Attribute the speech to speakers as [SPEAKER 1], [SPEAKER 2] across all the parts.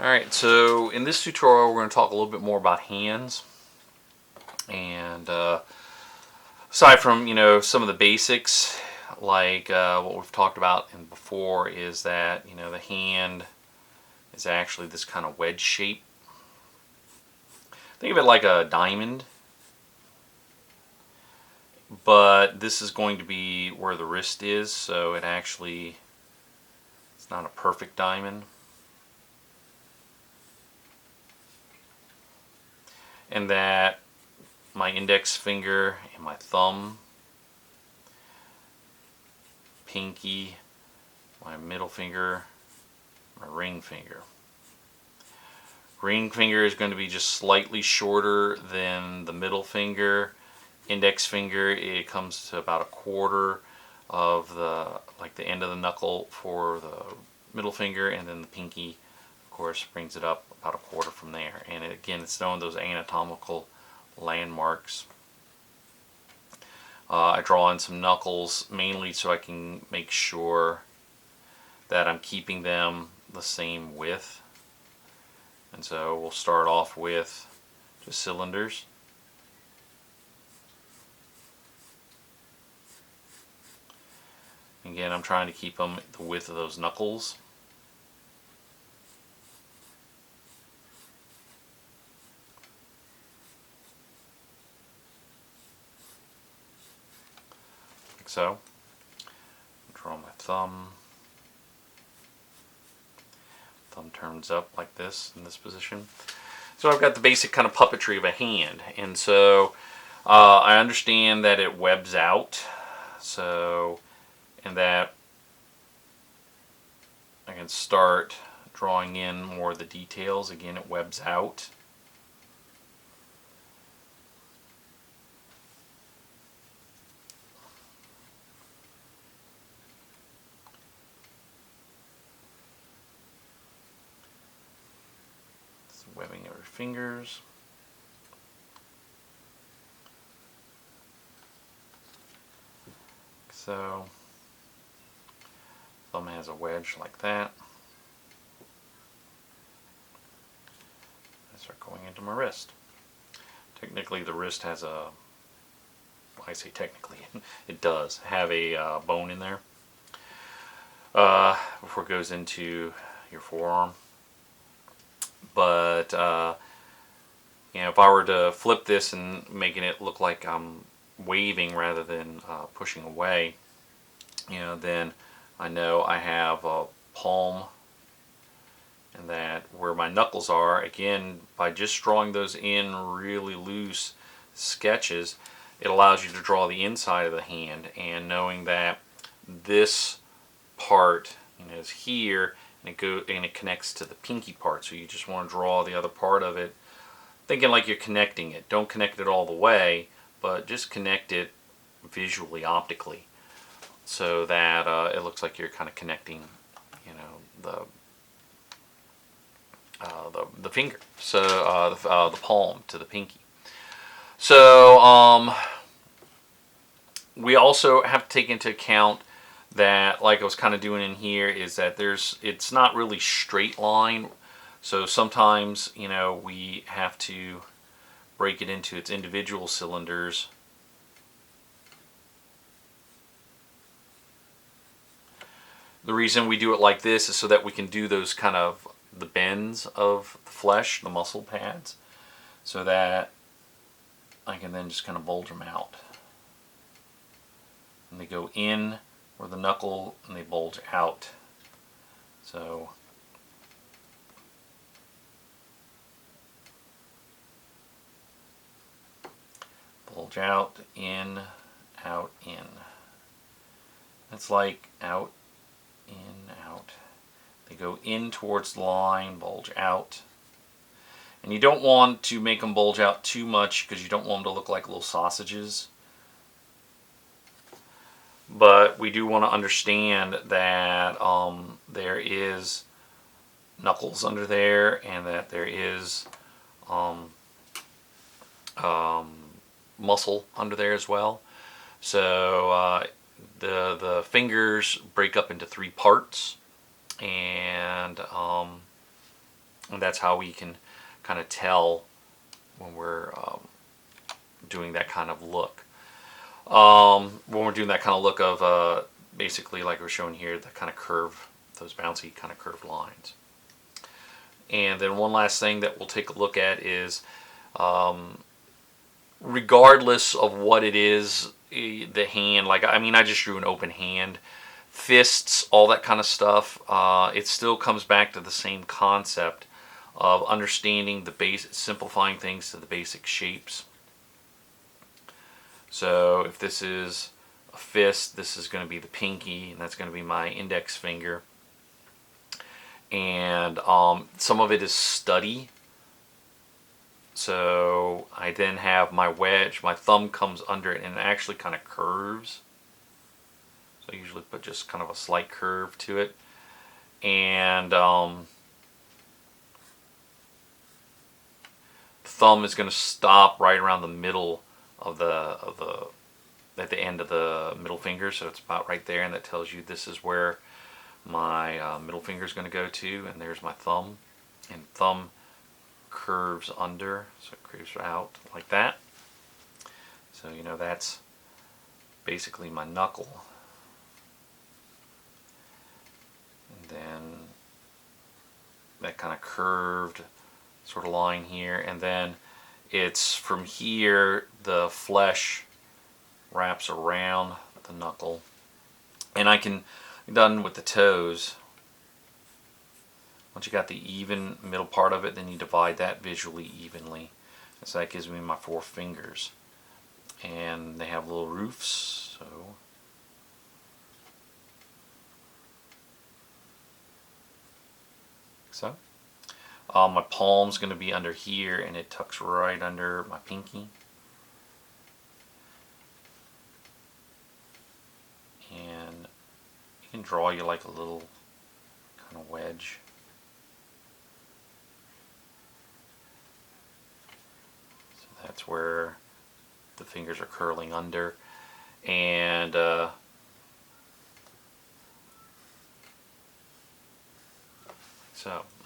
[SPEAKER 1] Alright, so in this tutorial we're going to talk a little bit more about hands. And aside from, some of the basics, like what we've talked about before, is that, the hand is actually this kind of wedge shape. Think of it like a diamond, but this is going to be where the wrist is, so it's not a perfect diamond. And that my index finger and my thumb, pinky, my middle finger, my ring finger. Ring finger is going to be just slightly shorter than the middle finger. Index finger, it comes to about a quarter of the end of the knuckle for the middle finger, and then the pinky, of course, brings it up about a quarter from there. And again, it's knowing those anatomical landmarks. I draw in some knuckles mainly so I can make sure that I'm keeping them the same width. And so we'll start off with just cylinders. Again, I'm trying to keep them the width of those knuckles. Like so. Draw my thumb. Thumb turns up like this in this position. So I've got the basic kind of puppetry of a hand. And so I understand that it webs out. And that I can start drawing in more of the details. Again, it webs out. It's webbing of your fingers. So thumb has a wedge like that. I start going into my wrist. Technically, the wrist has I say technically, it does have a bone in there before it goes into your forearm. But if I were to flip this and making it look like I'm waving rather than pushing away, then I know I have a palm, and that where my knuckles are, again, by just drawing those in really loose sketches, it allows you to draw the inside of the hand, and knowing that this part is here, and it connects to the pinky part, so you just want to draw the other part of it, thinking like you're connecting it. Don't connect it all the way, but just connect it visually, optically, so that it looks like you're kind of connecting, the finger, so the palm to the pinky. So we also have to take into account that, like I was kind of doing in here, is that it's not really straight line. So sometimes, we have to break it into its individual cylinders. The reason we do it like this is so that we can do those kind of the bends of the flesh, the muscle pads, so that I can then just kind of bulge them out. And they go in where the knuckle, and they bulge out. So bulge out, in, out, in. It's like out, in, out. They go in towards the line, bulge out. And you don't want to make them bulge out too much because you don't want them to look like little sausages. But we do want to understand that there is knuckles under there, and that there is muscle under there as well. So the fingers break up into three parts, and And that's how we can kind of tell when we're doing that kind of look. When we're doing that kind of look of basically like we're showing here, the kind of curve, those bouncy kind of curved lines. And then one last thing that we'll take a look at is, regardless of what it is, the hand, like, I mean, I just drew an open hand, fists, all that kind of stuff, it still comes back to the same concept of understanding the base, simplifying things to the basic shapes. So if this is a fist, this is going to be the pinky, and that's going to be my index finger. And some of it is study. So I then have my wedge, my thumb comes under it, and it actually kind of curves. So I usually put just kind of a slight curve to it. And the thumb is going to stop right around the middle of at the end of the middle finger, so it's about right there, and that tells you this is where my middle finger is going to go to, and there's my thumb, and thumb curves under, so it curves out like that. So you know that's basically my knuckle. And then that kind of curved sort of line here, and then it's from here the flesh wraps around the knuckle, and I can done with the toes. Once you got the even middle part of it, then you divide that visually evenly, and so that gives me my 4 fingers, and they have little roofs. So my palm's going to be under here, and it tucks right under my pinky. And you can draw you like a little kind of wedge. So that's where the fingers are curling under. And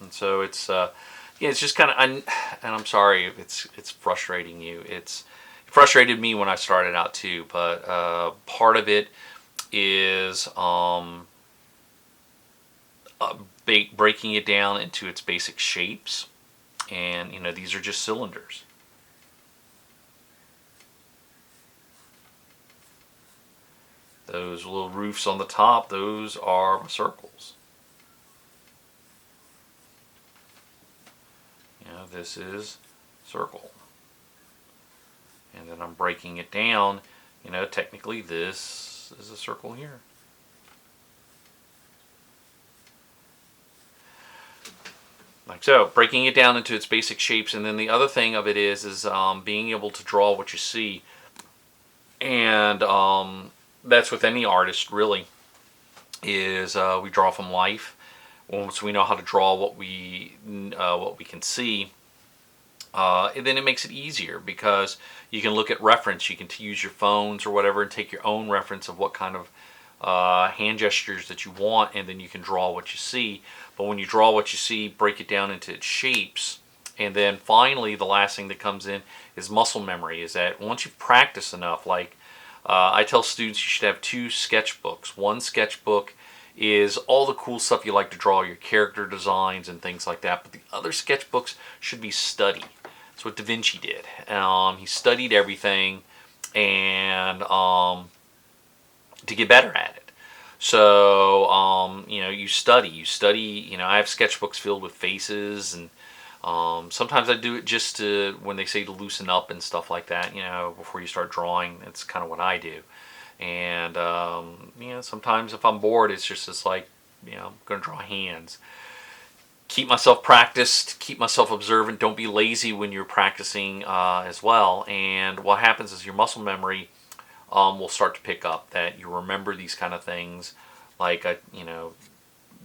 [SPEAKER 1] so it's yeah, it's just kind of, and I'm sorry if it's frustrating you. It frustrated me when I started out too, but part of it is breaking it down into its basic shapes, and you know, these are just cylinders. Those little roofs on the top, those are circles. You know, this is circle. And then I'm breaking it down, you know, technically this is a circle here. Like so, breaking it down into its basic shapes. And then the other thing of it is being able to draw what you see. And that's with any artist, really, is we draw from life. Once we know how to draw what we can see, and then it makes it easier because you can look at reference. You can use your phones or whatever and take your own reference of what kind of hand gestures that you want, and then you can draw what you see. But when you draw what you see, break it down into its shapes. And then finally, the last thing that comes in is muscle memory. Is that once you practice enough, like I tell students, you should have 2 sketchbooks. One sketchbook is all the cool stuff you like to draw, your character designs and things like that. But the other sketchbooks should be study. That's what Da Vinci did. He studied everything and to get better at it. So, you know, you study, you know, I have sketchbooks filled with faces, and sometimes I do it just to, when they say to loosen up and stuff like that, you know, before you start drawing. That's kind of what I do. And, you know, sometimes if I'm bored, it's like, you know, I'm going to draw hands. Keep myself practiced, keep myself observant. Don't be lazy when you're practicing as well. And what happens is your muscle memory will start to pick up, that you remember these kind of things, like you know,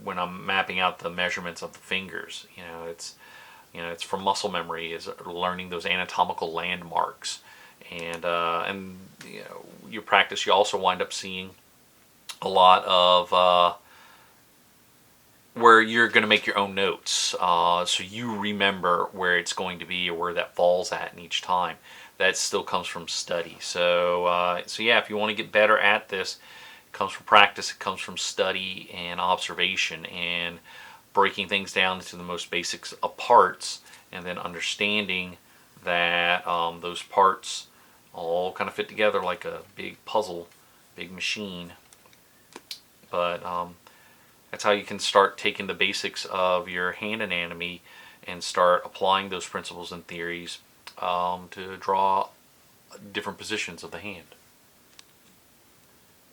[SPEAKER 1] when I'm mapping out the measurements of the fingers. You know, it's from muscle memory, is learning those anatomical landmarks, and you know, you practice. You also wind up seeing a lot of where you're going to make your own notes, so you remember where it's going to be or where that falls at in each time. That still comes from study. So yeah, if you want to get better at this, it comes from practice. It comes from study and observation and breaking things down into the most basics of parts, and then understanding that those parts all kind of fit together like a big puzzle, big machine. But that's how you can start taking the basics of your hand anatomy and start applying those principles and theories to draw different positions of the hand.